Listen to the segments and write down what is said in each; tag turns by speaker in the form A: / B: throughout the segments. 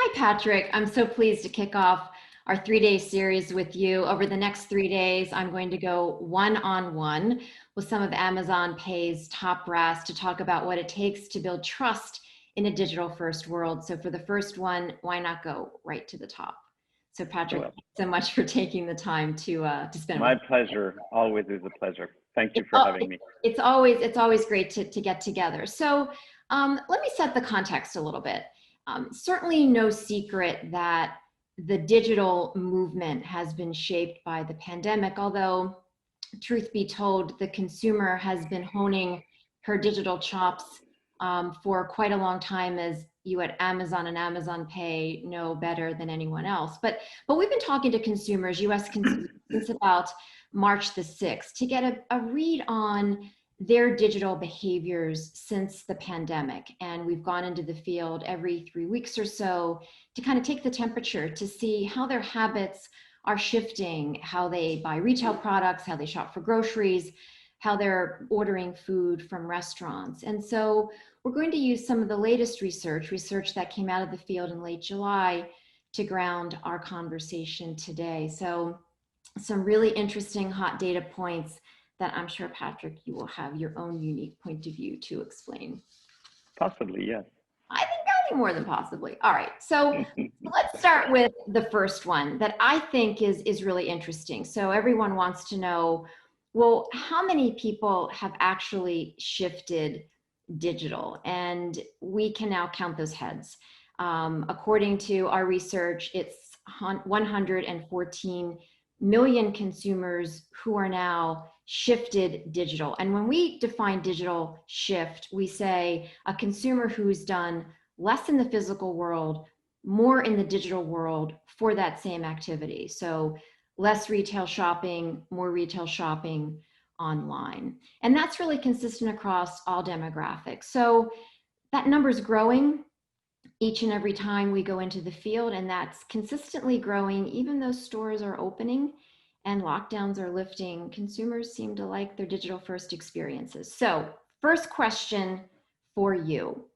A: Hi, Patrick. I'm so pleased to kick off our 3-day series with you. Over the next 3 days, I'm going to go one-on-one with some of Amazon Pay's top brass to talk about what it takes to build trust in a digital first world. So for the first one, why not go right to the top? So Patrick,
B: Well,
A: thanks so much for taking the time to spend with
B: my
A: me.
B: pleasure. Always is a pleasure. Thank you
A: It's,
B: for having me.
A: it's always great to get together. So let me set the context a little bit. Certainly no secret that the digital movement has been shaped by the pandemic, although truth be told, the consumer has been honing her digital chops for quite a long time, as you at Amazon and Amazon Pay know better than anyone else. But we've been talking to consumers, US consumers, since about March the 6th to get a read on their digital behaviors since the pandemic. And we've gone into the field every 3 weeks or so to kind of take the temperature to see how their habits are shifting, how they buy retail products, how they shop for groceries, how they're ordering food from restaurants. And so we're going to use some of the latest research that came out of the field in late July to ground our conversation today. So some really interesting hot data points that I'm sure, Patrick, you will have your own unique point of view to explain.
B: Possibly, yes.
A: I think more than possibly. All right. So let's start with the first one that I think is really interesting. So everyone wants to know, well, how many people have actually shifted digital? And we can now count those heads. According to our research, it's 114 million consumers who are now shifted digital. And when we define digital shift, we say a consumer who's done less in the physical world, more in the digital world for that same activity. So less retail shopping, more retail shopping online. And that's really consistent across all demographics. So that number is growing each and every time we go into the field, and that's consistently growing even though stores are opening and lockdowns are lifting. Consumers seem to like their digital first experiences. So first question for you: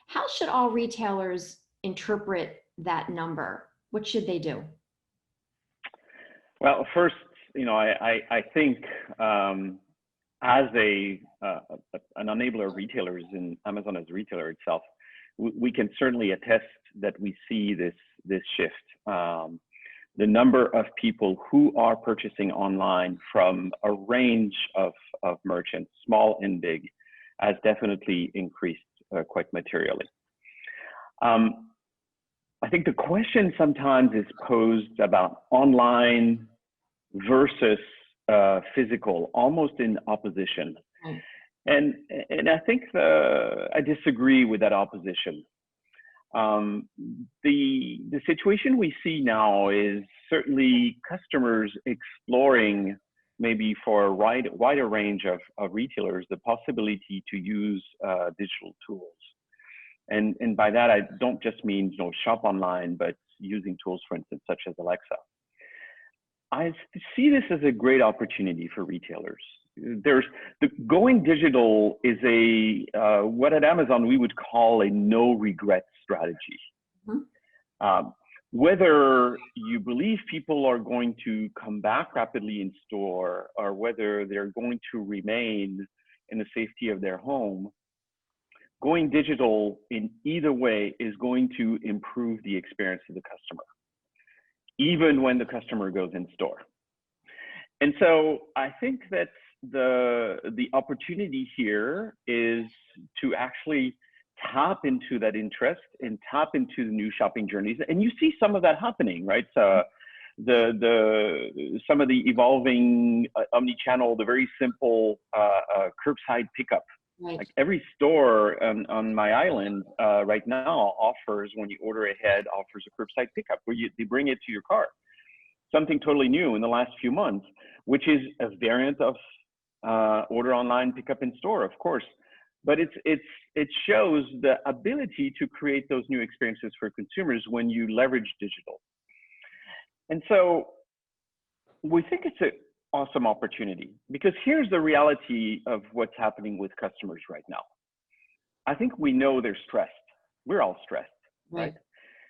A: how should all retailers interpret that number? What should they do?
B: Well, first, I think as an enabler of retailers and Amazon as a retailer itself, we can certainly attest that we see this shift. The number of people who are purchasing online from a range of merchants, small and big, has definitely increased quite materially. I think the question sometimes is posed about online versus physical, almost in opposition.
A: Right.
B: And I think I disagree with that opposition. The situation we see now is certainly customers exploring, maybe for a wider range of retailers, the possibility to use digital tools. And by that, I don't just mean shop online, but using tools, for instance, such as Alexa. I see this as a great opportunity for retailers. Going digital is what at Amazon we would call a no regret strategy.
A: Mm-hmm.
B: Whether you believe people are going to come back rapidly in store, or whether they're going to remain in the safety of their home, going digital in either way is going to improve the experience of the customer, even when the customer goes in store. And so I think that the opportunity here is to actually tap into that interest and tap into the new shopping journeys. And you see some of that happening, right? Some of the evolving omni-channel, the very simple curbside pickup.
A: Right.
B: Like every store on my island right now offers, when you order ahead, offers a curbside pickup where they bring it to your car. Something totally new in the last few months, which is a variant of order online, pickup in store, of course. But it shows the ability to create those new experiences for consumers when you leverage digital. And so we think it's an awesome opportunity, because here's the reality of what's happening with customers right now. I think we know they're stressed. We're all stressed, right?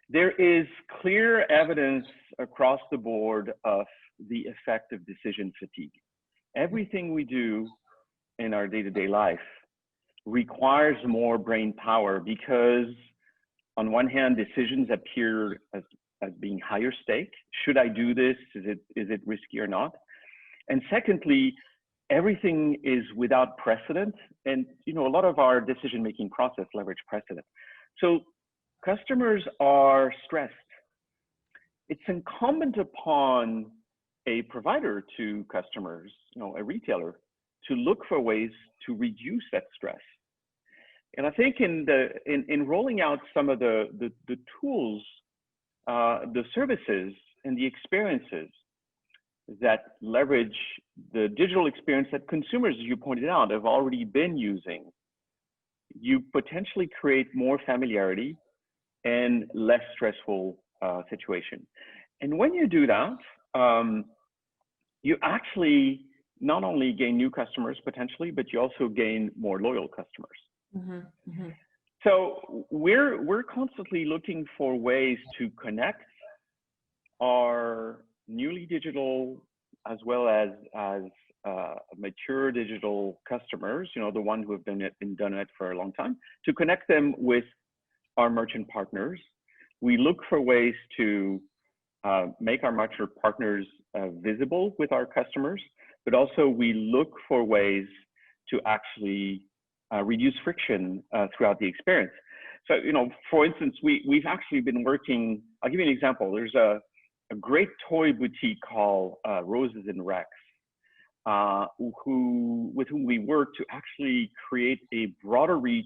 B: There is clear evidence across the board of the effect of decision fatigue. Everything we do in our day-to-day life requires more brain power because on one hand, decisions appear as being higher stake. Should I do this? Is it risky or not? And secondly, everything is without precedent. And a lot of our decision-making process leverage precedent. So customers are stressed. It's incumbent upon a provider to customers, a retailer, to look for ways to reduce that stress. And I think in rolling out some of the tools, the services, and the experiences that leverage the digital experience that consumers, as you pointed out, have already been using, you potentially create more familiarity and less stressful situation. And when you do that, you actually not only gain new customers potentially, but you also gain more loyal customers.
A: Mm-hmm, mm-hmm.
B: So we're constantly looking for ways to connect our newly digital as well as mature digital customers, the ones who have been done it for a long time, to connect them with our merchant partners. We look for ways to make our merchant partners visible with our customers, but also we look for ways to actually reduce friction throughout the experience. So, for instance, we've actually been working, I'll give you an example. There's a great toy boutique called Roses and Rex, with whom we work to actually create a broader reach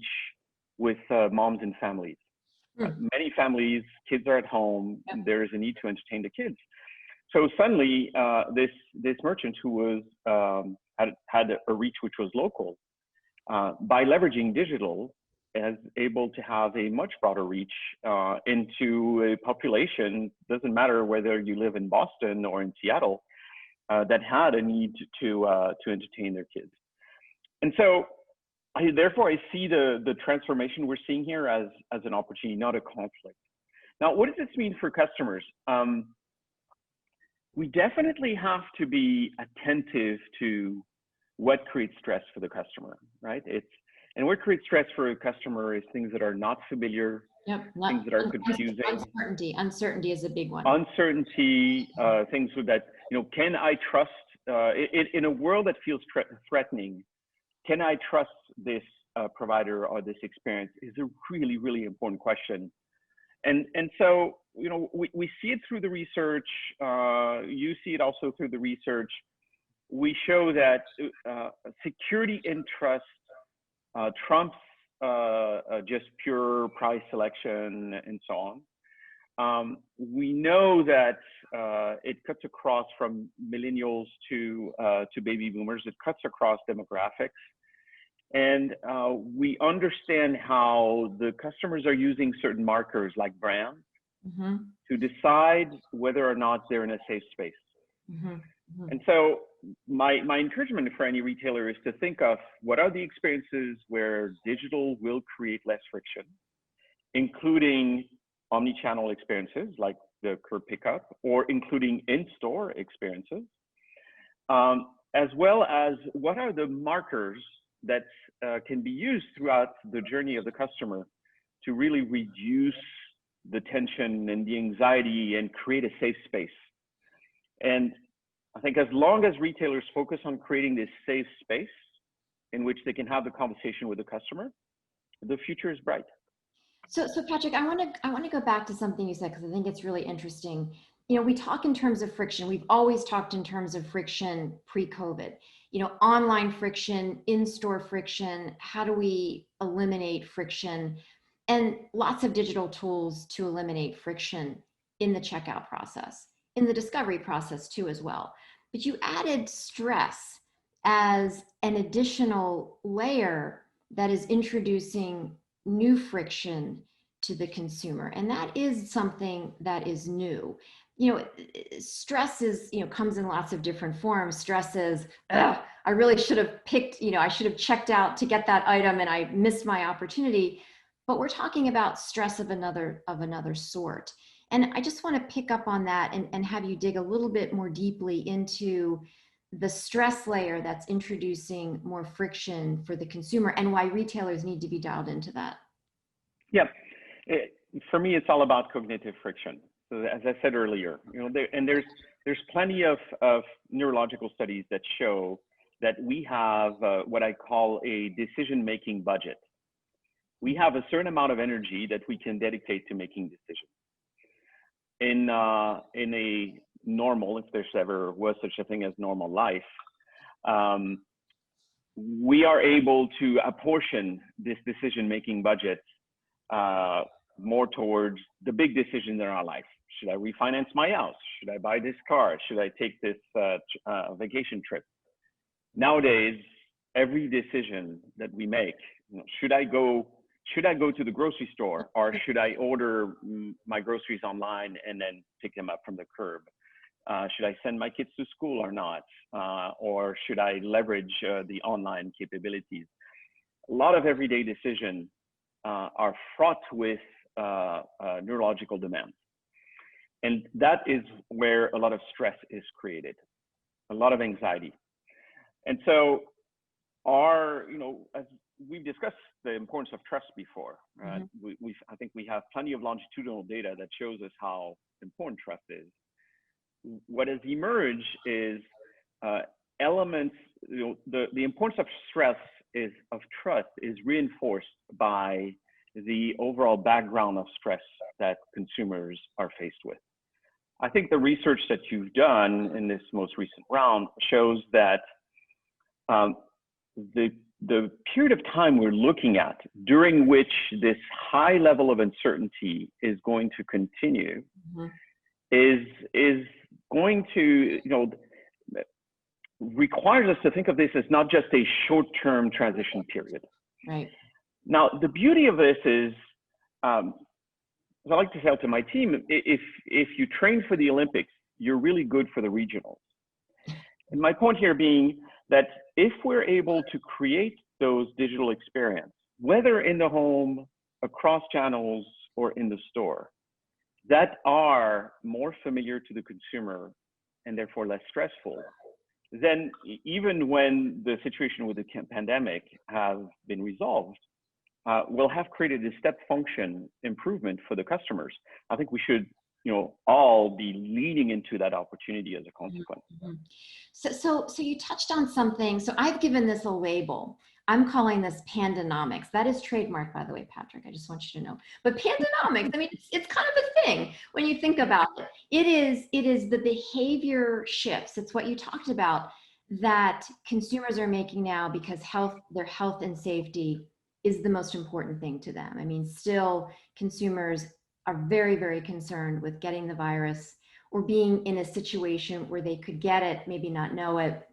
B: with moms and families. Many families, kids are at home, and there is a need to entertain the kids. So suddenly, this merchant who was had a reach which was local, by leveraging digital, is able to have a much broader reach into a population. Doesn't matter whether you live in Boston or in Seattle, that had a need to entertain their kids. And so, therefore, I see the transformation we're seeing here as an opportunity, not a conflict. Now, what does this mean for customers? We definitely have to be attentive to what creates stress for the customer, right? And what creates stress for a customer is things that are not familiar, things that are confusing.
A: Uncertainty is a big one.
B: Uncertainty, things that, can I trust, in a world that feels threatening, can I trust this provider or this experience is a really, really important question. And so, we see it through the research, you see it also through the research. We show that security and trust trumps just pure price selection and so on. We know that it cuts across from millennials to baby boomers. It cuts across demographics. And we understand how the customers are using certain markers like brand to decide whether or not they're in a safe space. And so my encouragement for any retailer is to think of what are the experiences where digital will create less friction, including omni-channel experiences like the curb pickup, or including in-store experiences, as well as what are the markers that can be used throughout the journey of the customer to really reduce the tension and the anxiety and create a safe space. And I think as long as retailers focus on creating this safe space in which they can have the conversation with the customer, the future is bright.
A: So Patrick, I want to go back to something you said, because I think it's really interesting. We talk in terms of friction. We've always talked in terms of friction pre-COVID. Online friction, in-store friction. How do we eliminate friction? And lots of digital tools to eliminate friction in the checkout process, in the discovery process too, as well. But you added stress as an additional layer that is introducing new friction to the consumer. And that is something that is new. Stress is, comes in lots of different forms. Stress is, I really should have picked, I should have checked out to get that item and I missed my opportunity. but we're talking about stress of another sort. And I just want to pick up on that and have you dig a little bit more deeply into the stress layer that's introducing more friction for the consumer and why retailers need to be dialed into that.
B: Yeah, for me, it's all about cognitive friction. So as I said earlier, there's plenty of neurological studies that show that we have what I call a decision-making budget. We have a certain amount of energy that we can dedicate to making decisions. In a normal, if there's ever was such a thing as normal life, we are able to apportion this decision-making budget more towards the big decisions in our life. Should I refinance my house? Should I buy this car? Should I take this vacation trip? Nowadays, every decision that we make, should I go to the grocery store, or should I order my groceries online and then pick them up from the curb? Should I send my kids to school or not? Or should I leverage the online capabilities? A lot of everyday decisions are fraught with neurological demands. And that is where a lot of stress is created, a lot of anxiety. And so as we've discussed the importance of trust before, right? Mm-hmm. I think we have plenty of longitudinal data that shows us how important trust is. What has emerged is elements, the importance of trust is reinforced by the overall background of stress that consumers are faced with. I think the research that you've done in this most recent round shows that the period of time we're looking at during which this high level of uncertainty is going to continue mm-hmm. is going to, requires us to think of this as not just a short-term transition period.
A: Right.
B: Now, the beauty of this is, as I like to say to my team, if you train for the Olympics, you're really good for the regionals. And my point here being that if we're able to create those digital experiences, whether in the home, across channels, or in the store, that are more familiar to the consumer and therefore less stressful, then even when the situation with the pandemic has been resolved, we'll have created a step function improvement for the customers. I think we should, all be leaning into that opportunity as a consequence.
A: Mm-hmm. So you touched on something. So I've given this a label. I'm calling this Pandanomics. That is trademarked, by the way, Patrick. I just want you to know. But Pandanomics, I mean, it's kind of a thing when you think about it. It is the behavior shifts. It's what you talked about that consumers are making now because their health and safety is the most important thing to them. I mean, still consumers are very, very concerned with getting the virus or being in a situation where they could get it, maybe not know it,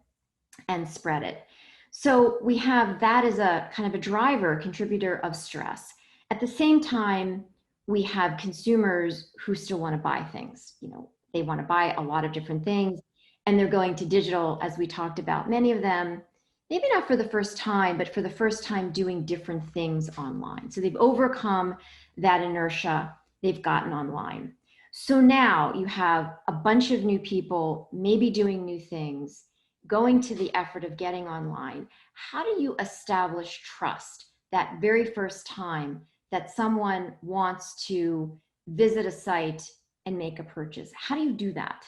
A: and spread it. So we have that as a kind of a contributor of stress. At the same time, we have consumers who still want to buy things. They want to buy a lot of different things, and they're going to digital, as we talked about. Many of them, maybe not for the first time, but for the first time doing different things online. So they've overcome that inertia. They've gotten online. So now you have a bunch of new people, maybe doing new things, going to the effort of getting online. How do you establish trust that very first time that someone wants to visit a site and make a purchase? How do you do that?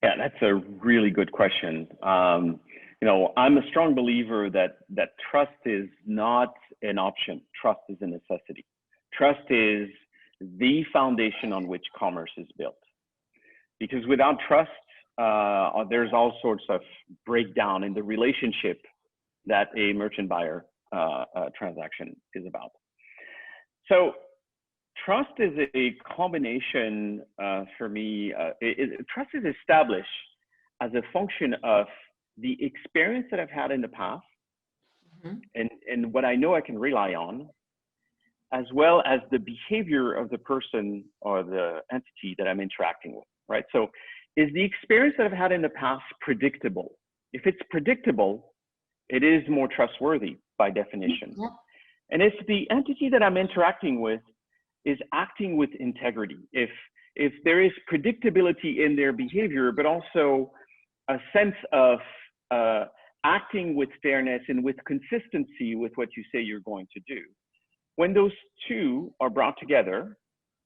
B: Yeah, that's a really good question. I'm a strong believer that trust is not an option. Trust is a necessity. Trust is the foundation on which commerce is built. Because without trust, there's all sorts of breakdown in the relationship that a merchant-buyer transaction is about. So trust is a combination for me. Trust is established as a function of the experience that I've had in the past mm-hmm. and what I know I can rely on, as well as the behavior of the person or the entity that I'm interacting with, right? So is the experience that I've had in the past predictable? If it's predictable, it is more trustworthy by definition.
A: Yep.
B: And if the entity that I'm interacting with is acting with integrity, if there is predictability in their behavior, but also a sense of acting with fairness and with consistency with what you say you're going to do. When those two are brought together,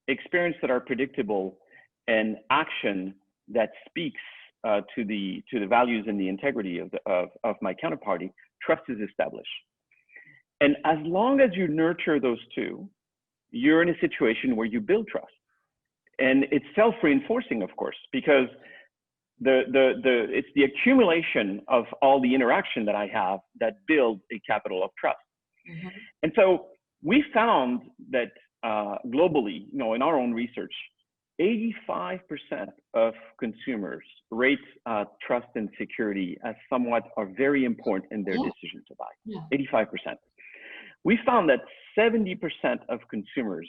B: experience that are predictable and action that speaks to the values and the integrity of my counterparty, trust is established. And as long as you nurture those two, you're in a situation where you build trust. And it's self-reinforcing, of course, because it's the accumulation of all the interaction that I have that builds a capital of trust.
A: Mm-hmm.
B: And so we found that globally, in our own research, 85% of consumers rate trust and security as somewhat or very important in their decision to buy. Yeah. 85%. We found that 70% of consumers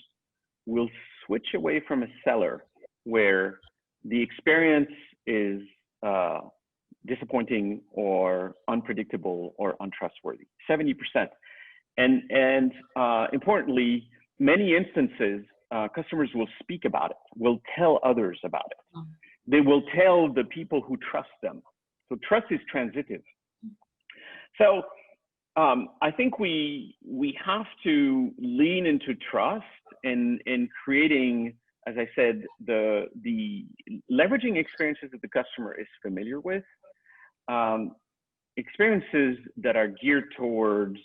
B: will switch away from a seller where the experience is disappointing or unpredictable or untrustworthy. 70%. And importantly, many instances, customers will speak about it, will tell others about it. They will tell the people who trust them. So trust is transitive. So I think we have to lean into trust in creating, as I said, the leveraging experiences that the customer is familiar with, experiences that are geared towards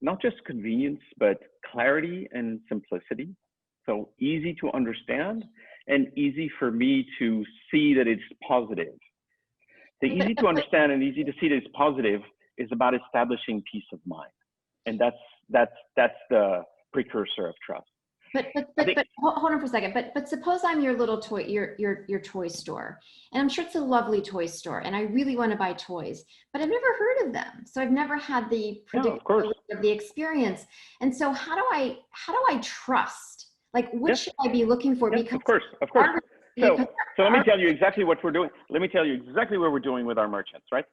B: not just convenience, but clarity and simplicity. So easy to understand and easy for me to see that it's positive. The easy to understand and easy to see that it's positive is about establishing peace of mind. And that's the precursor of trust.
A: But hold on for a second. But suppose I'm your little toy, your toy store, and I'm sure it's a lovely toy store, and I really want to buy toys, but I've never heard of them, so I've never had the predictability of the experience. And so how do I trust? Like, what should I be looking for?
B: Yes, because of course. So let me tell you exactly what we're doing. Let me tell you exactly what we're doing with our merchants, right?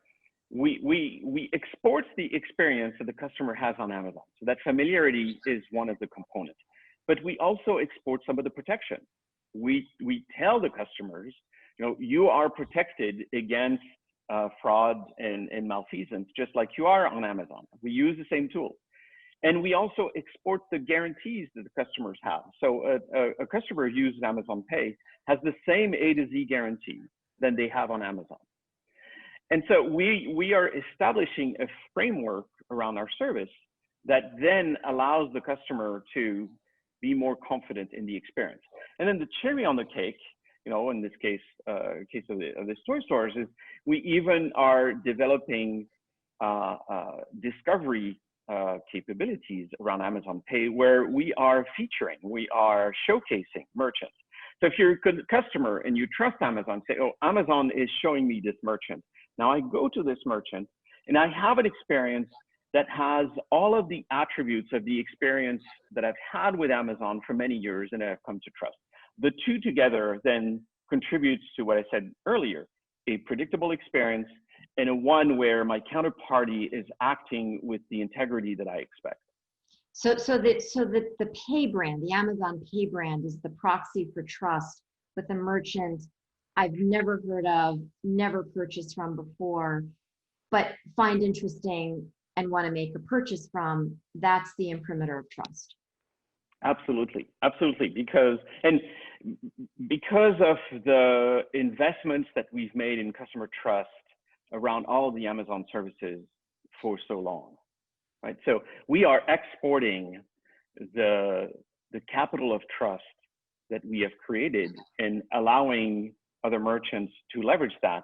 B: We export the experience that the customer has on Amazon. So that familiarity is one of the components. But we also export some of the protection. We tell the customers, you are protected against fraud and malfeasance, just like you are on Amazon. We use the same tool. And we also export the guarantees that the customers have. So a customer who uses Amazon Pay has the same A to Z guarantee than they have on Amazon. And so we are establishing a framework around our service that then allows the customer to be more confident in the experience. And then the cherry on the cake, in this case of the toy stores, is we even are developing discovery capabilities around Amazon Pay, where we are showcasing merchants. So if you're a customer and you trust Amazon, say, oh, Amazon is showing me this merchant. Now I go to this merchant and I have an experience that has all of the attributes of the experience that I've had with Amazon for many years and I've come to trust. The two together then contributes to what I said earlier, a predictable experience and a one where my counterparty is acting with the integrity that I expect.
A: So the Pay brand, the Amazon Pay brand, is the proxy for trust with a merchant I've never heard of, never purchased from before, but find interesting and want to make a purchase from. That's the imprimatur of trust.
B: Absolutely, because of the investments that we've made in customer trust around all of the Amazon services for so long, right? So we are exporting the capital of trust that we have created and allowing other merchants to leverage that.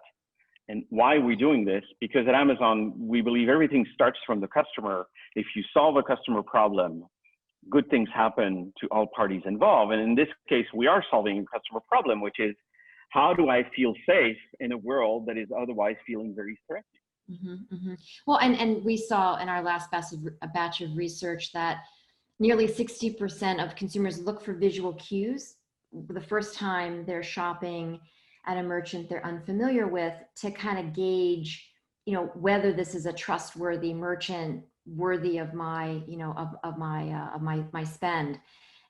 B: And why are we doing this? Because at Amazon, we believe everything starts from the customer. If you solve a customer problem, good things happen to all parties involved. And in this case, we are solving a customer problem, which is, how do I feel safe in a world that is otherwise feeling very threatening?
A: Mm-hmm, mm-hmm. Well, and we saw in our last batch of research that nearly 60% of consumers look for visual cues the first time they're shopping at a merchant they're unfamiliar with, to kind of gauge, whether this is a trustworthy merchant worthy of my, my spend.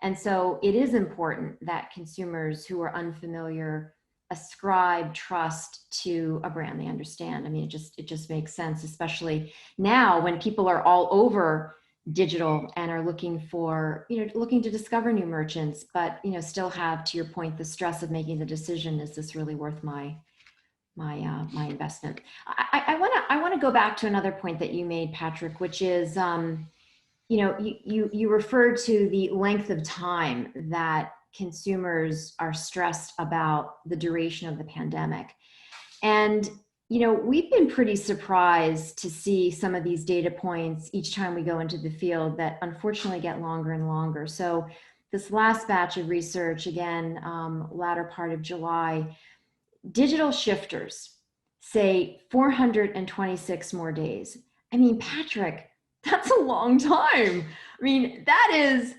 A: And so it is important that consumers who are unfamiliar ascribe trust to a brand they understand. I mean, it just makes sense, especially now when people are all over digital and are looking for, looking to discover new merchants, but, still have, to your point, the stress of making the decision, is this really worth my investment? I want to go back to another point that you made, Patrick, which is, you referred to the length of time that consumers are stressed about the duration of the pandemic. And, we've been pretty surprised to see some of these data points each time we go into the field that unfortunately get longer and longer. So this last batch of research, again, latter part of July, digital shifters say 426 more days. I mean, Patrick, that's a long time. I mean, that is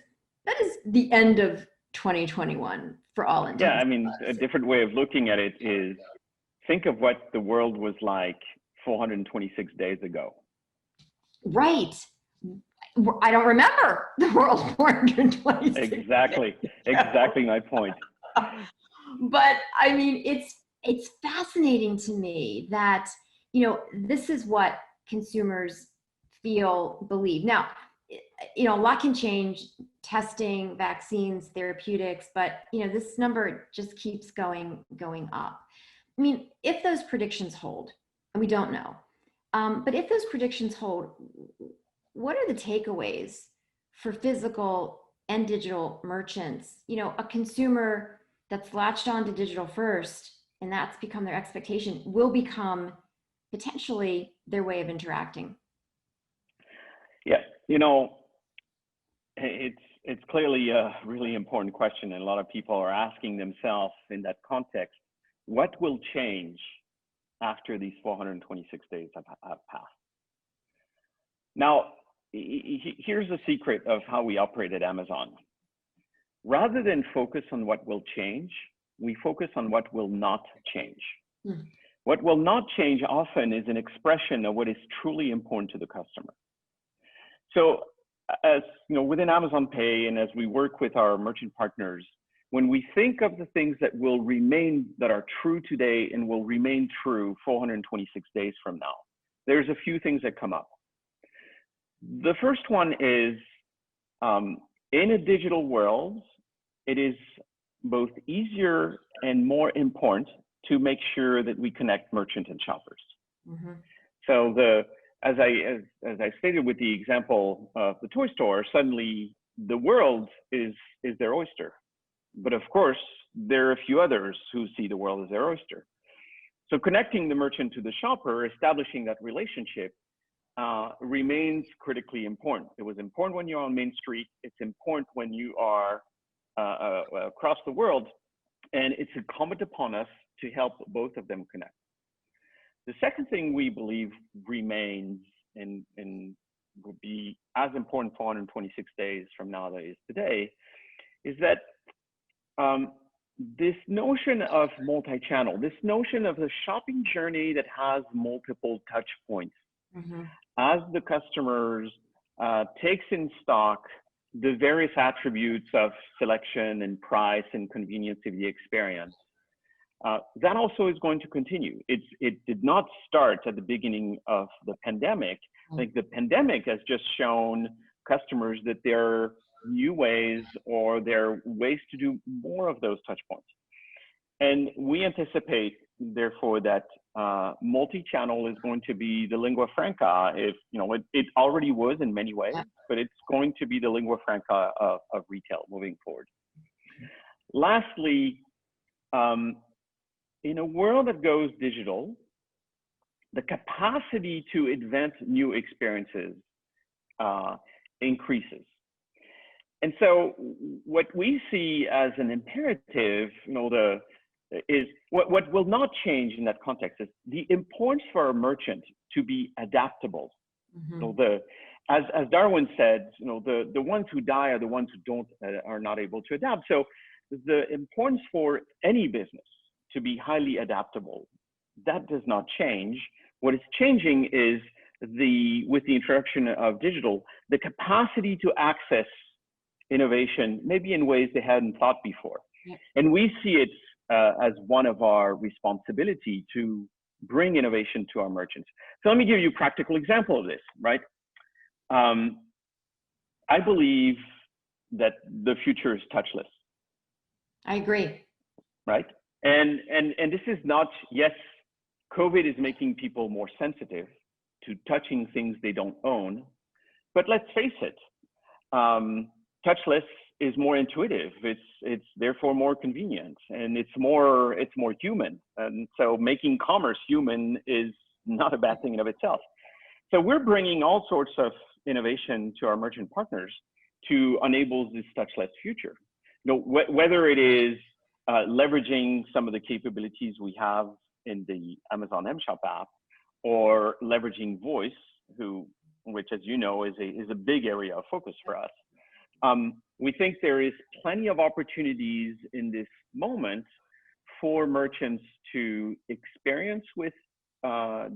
A: the end of 2021 for all intents.
B: Yeah, I mean, a different way of looking at it is, think of what the world was like 426 days ago.
A: Right. I don't remember the world 426
B: Exactly. Exactly my point.
A: But I mean, it's fascinating to me that, this is what consumers feel, believe. Now, a lot can change, testing, vaccines, therapeutics, but, this number just keeps going up. I mean, if those predictions hold, and we don't know, but if those predictions hold, what are the takeaways for physical and digital merchants? A consumer that's latched on to digital first, and that's become their expectation, will become potentially their way of interacting.
B: Yeah, it's clearly a really important question, and a lot of people are asking themselves in that context, what will change after these 426 days have passed? Now, here's the secret of how we operate at Amazon. Rather than focus on what will change, we focus on what will not change. Mm. What will not change often is an expression of what is truly important to the customer. So, as within Amazon Pay, and as we work with our merchant partners, when we think of the things that will remain, that are true today and will remain true 426 days from now, there's a few things that come up. The first one is, in a digital world, it is both easier and more important to make sure that we connect merchant and shoppers. Mm-hmm. So as I stated with the example of the toy store, suddenly the world is their oyster. But of course, there are a few others who see the world as their oyster. So connecting the merchant to the shopper, establishing that relationship, remains critically important. It was important when you're on Main Street. It's important when you are across the world, and it's incumbent upon us to help both of them connect. The second thing we believe remains and will be as important 426 days from now that it is today, is that this notion of multi-channel, this notion of the shopping journey that has multiple touch points. Mm-hmm. As the customers takes in stock the various attributes of selection and price and convenience of the experience, that also is going to continue. It did not start at the beginning of the pandemic. Mm-hmm. I think the pandemic has just shown customers that there are new ways, or there are ways to do more of those touch points. And we anticipate, therefore, that multi-channel is going to be the lingua franca. If it already was in many ways, but it's going to be the lingua franca of retail moving forward. Lastly, in a world that goes digital, the capacity to invent new experiences increases. And so what we see as an imperative, is what will not change in that context is the importance for a merchant to be adaptable. Mm-hmm. So as Darwin said, the ones who die are the ones who are not able to adapt. So the importance for any business to be highly adaptable, that does not change. What is changing is with the introduction of digital, the capacity to access innovation, maybe in ways they hadn't thought before.
A: Yep.
B: And we see it as one of our responsibility to bring innovation to our merchants. So let me give you a practical example of this, right? I believe that the future is touchless.
A: I agree.
B: Right? And this is not, yes, COVID is making people more sensitive to touching things they don't own, but let's face it, touchless is more intuitive. It's therefore more convenient, and it's more human. And so making commerce human is not a bad thing in of itself. So we're bringing all sorts of innovation to our merchant partners to enable this touchless future. You know, whether it is leveraging some of the capabilities we have in the Amazon MShop app, or leveraging voice, which, as you know, is a big area of focus for us. We think there is plenty of opportunities in this moment for merchants to experience with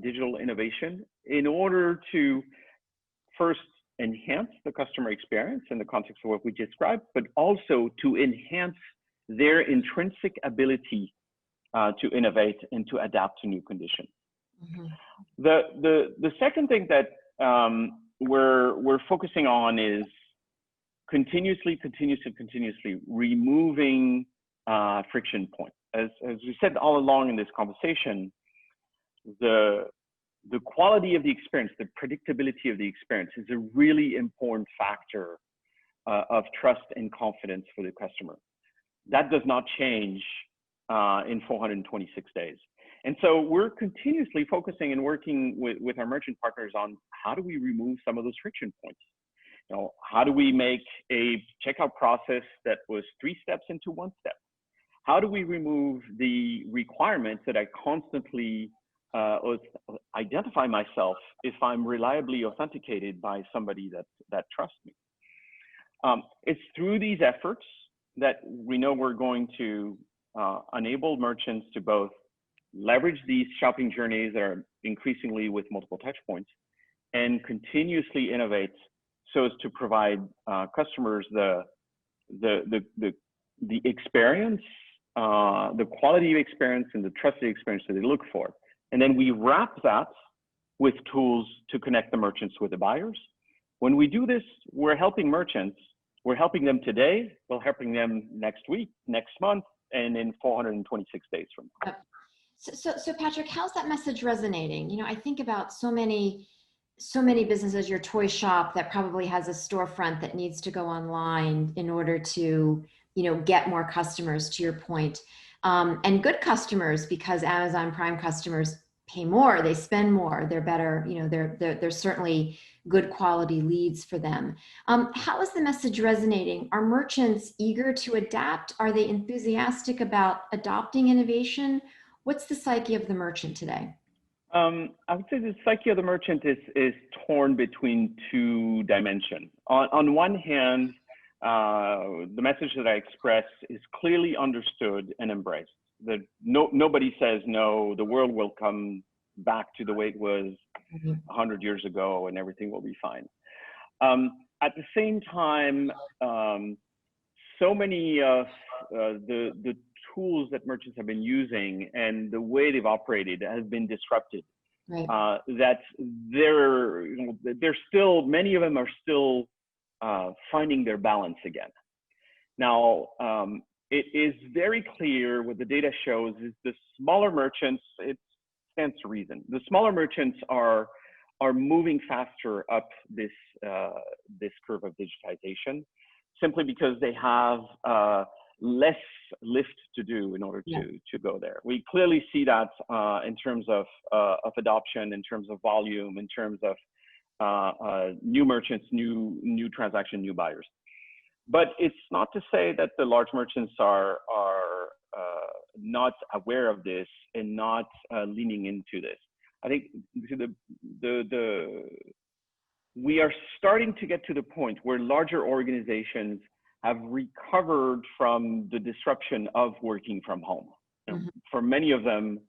B: digital innovation in order to first enhance the customer experience in the context of what we described, but also to enhance their intrinsic ability to innovate and to adapt to new conditions.
A: Mm-hmm.
B: The second thing that we're focusing on is continuously removing friction points. As we said all along in this conversation, the quality of the experience, the predictability of the experience is a really important factor of trust and confidence for the customer. That does not change in 426 days. And so we're continuously focusing and working with our merchant partners on how do we remove some of those friction points. You know, how do we make a checkout process that was 3 steps into 1 step? How do we remove the requirements that I constantly identify myself if I'm reliably authenticated by somebody that trusts me? It's through these efforts that we know we're going to enable merchants to both leverage these shopping journeys that are increasingly with multiple touch points and continuously innovate so as to provide customers the experience, the quality of experience and the trusted experience that they look for. And then we wrap that with tools to connect the merchants with the buyers. When we do this, we're helping merchants. We're helping them today, we're helping them next week, next month, and in 426 days from now.
A: So Patrick, how's that message resonating? You know, I think about so many businesses, your toy shop that probably has a storefront that needs to go online in order to, you know, get more customers, to your point. And good customers, because Amazon Prime customers pay more, they spend more, they're better, you know, they're certainly good quality leads for them. How is the message resonating? Are merchants eager to adapt? Are they enthusiastic about adopting innovation? What's the psyche of the merchant today?
B: I would say the psyche of the merchant is torn between 2 dimensions. On one hand, the message that I express is clearly understood and embraced. That nobody says no, the world will come back to the way it was 100 years ago and everything will be fine. At the same time, so many of the tools that merchants have been using and the way they've operated has been disrupted. Right. That they're still, many of them are still finding their balance again. Now, it is very clear what the data shows is the smaller merchants, it stands to reason. The smaller merchants are moving faster up this curve of digitization, simply because they have less lift to do in order to go there. We clearly see that in terms of adoption, in terms of volume, in terms of new merchants, new transaction, new buyers. But it's not to say that the large merchants are not aware of this and not leaning into this. I think we are starting to get to the point where larger organizations have recovered from the disruption of working from home. Mm-hmm. For many of them,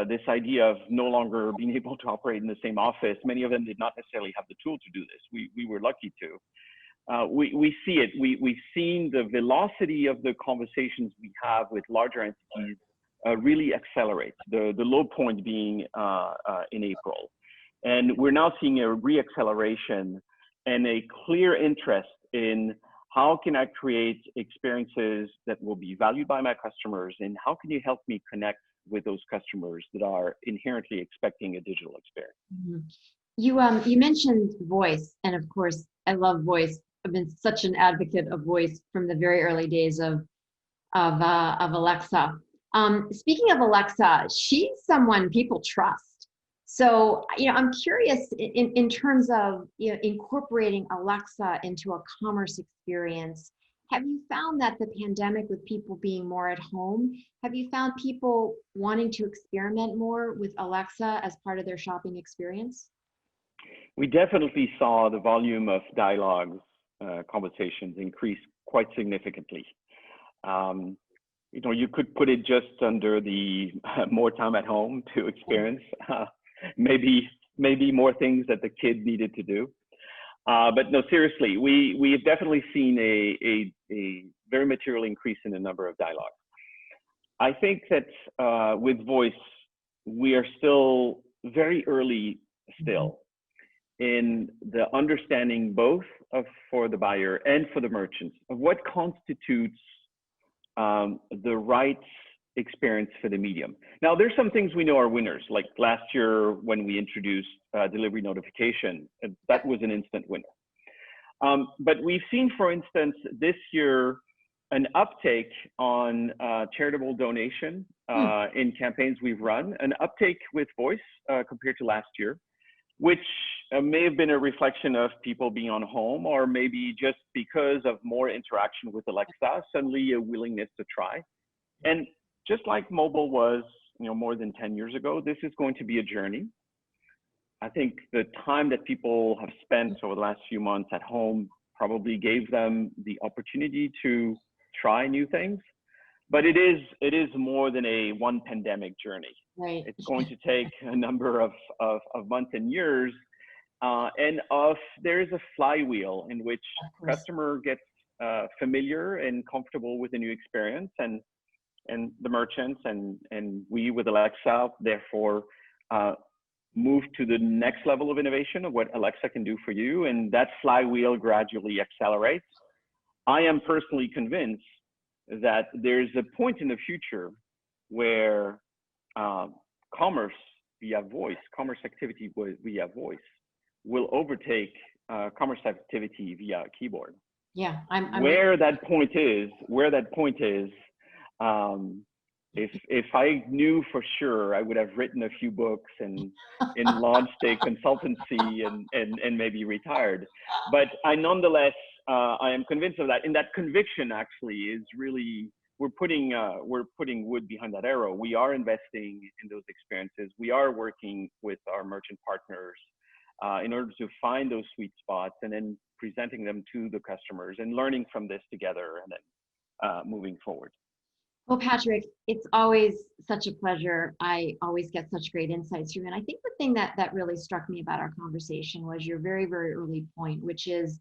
B: this idea of no longer being able to operate in the same office. Many of them did not necessarily have the tool to do this. We were lucky to. We see it. We've seen the velocity of the conversations we have with larger entities really accelerate, the low point being in April. And we're now seeing a re-acceleration and a clear interest in how can I create experiences that will be valued by my customers, and how can you help me connect with those customers that are inherently expecting a digital experience.
A: Mm-hmm. You mentioned voice, and of course, I love voice. I've been such an advocate of voice from the very early days of Alexa. Speaking of Alexa, she's someone people trust. So, I'm curious in terms of incorporating Alexa into a commerce experience. Have you found that the pandemic, with people being more at home, have you found people wanting to experiment more with Alexa as part of their shopping experience?
B: We definitely saw the volume of dialogues, conversations increase quite significantly. You could put it just under the more time at home to experience, maybe more things that the kid needed to do. But no, seriously, we have definitely seen a very material increase in the number of dialogues. I think that with voice, we are still very early in the understanding, both for the buyer and for the merchants, of what constitutes the right experience for the medium. Now, there's some things we know are winners, like last year when we introduced delivery notification, that was an instant winner. But we've seen, for instance, this year, an uptake on charitable donation in campaigns we've run, an uptake with voice compared to last year, which may have been a reflection of people being on home, or maybe just because of more interaction with Alexa, suddenly a willingness to try. And just like mobile was, more than 10 years ago, this is going to be a journey. I think the time that people have spent over the last few months at home probably gave them the opportunity to try new things, but it is more than a one pandemic journey.
A: Right.
B: It's going to take a number of months and years, there is a flywheel in which customer gets familiar and comfortable with the new experience, and the merchants and we with Alexa, therefore, move to the next level of innovation of what Alexa can do for you, and that flywheel gradually accelerates. I am personally convinced that there's a point in the future where commerce via voice, commerce activity via voice, will overtake commerce activity via keyboard.
A: Yeah,
B: where that point is, if I knew for sure, I would have written a few books and launched a consultancy and maybe retired. But I nonetheless, I am convinced of that. And that conviction actually is really, we're putting wood behind that arrow. We are investing in those experiences. We are working with our merchant partners in order to find those sweet spots, and then presenting them to the customers and learning from this together, and then moving forward.
A: Well, Patrick, it's always such a pleasure. I always get such great insights from you. And I think the thing that really struck me about our conversation was your very, very early point, which is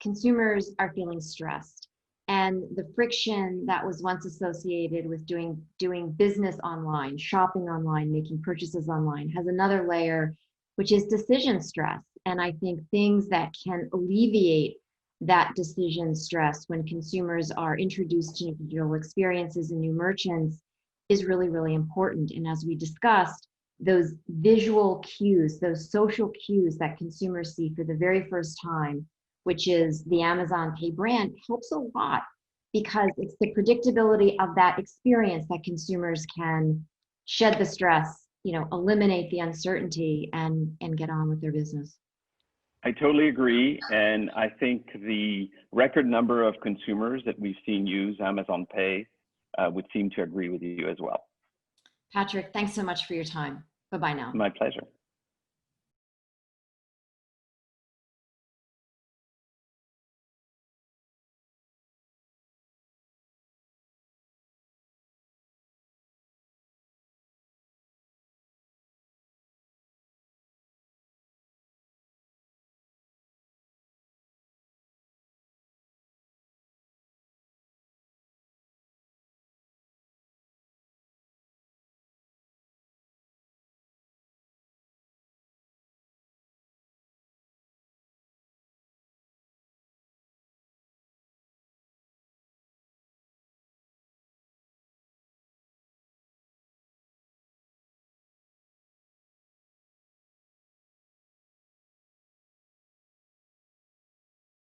A: consumers are feeling stressed. And the friction that was once associated with doing business online, shopping online, making purchases online, has another layer, which is decision stress. And I think things that can alleviate that decision stress when consumers are introduced to digital experiences and new merchants is really, really important. And as we discussed, those visual cues, those social cues that consumers see for the very first time, which is the Amazon Pay brand, helps a lot, because it's the predictability of that experience that consumers can shed the stress, eliminate the uncertainty, and get on with their business.
B: I totally agree. And I think the record number of consumers that we've seen use Amazon Pay would seem to agree with you as well.
A: Patrick, thanks so much for your time. Bye-bye now.
B: My pleasure.